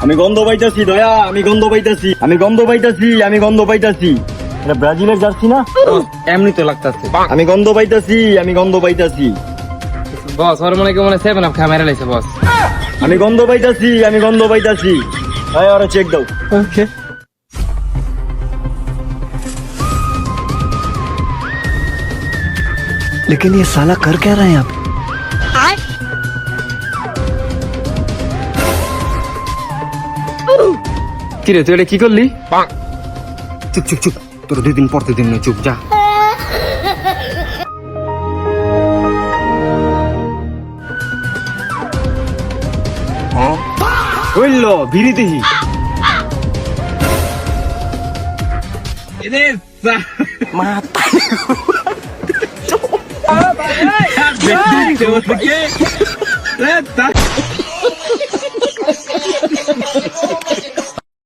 আমি গন্ধ পাইতাছি দয়া, আমি গন্ধ পাইতাছি, আমি গন্ধ পাইতাছি, আমি গন্ধ পাইতাছি। এটা ব্রাজিলের জার্সি না? এমনি তো লাগতাছে। আমি গন্ধ পাইতাছি, আমি গন্ধ পাইতাছি, বস ওর মনে মনে 7 আপ খা মেরে লাইছে বস। আমি গন্ধ পাইতাছি, আমি গন্ধ পাইতাছি। ভাই ওরা চেক দাও। ওকে। लेकिन ये साला कर क्या रहा है यहाँ पे? কিরে তুই এটা কি করলি? চুপ চুপ চুপ, তোর 2 দিন পড়তে দিন না, চুপ যা। হইল ভিড়ি দেহি। মাথা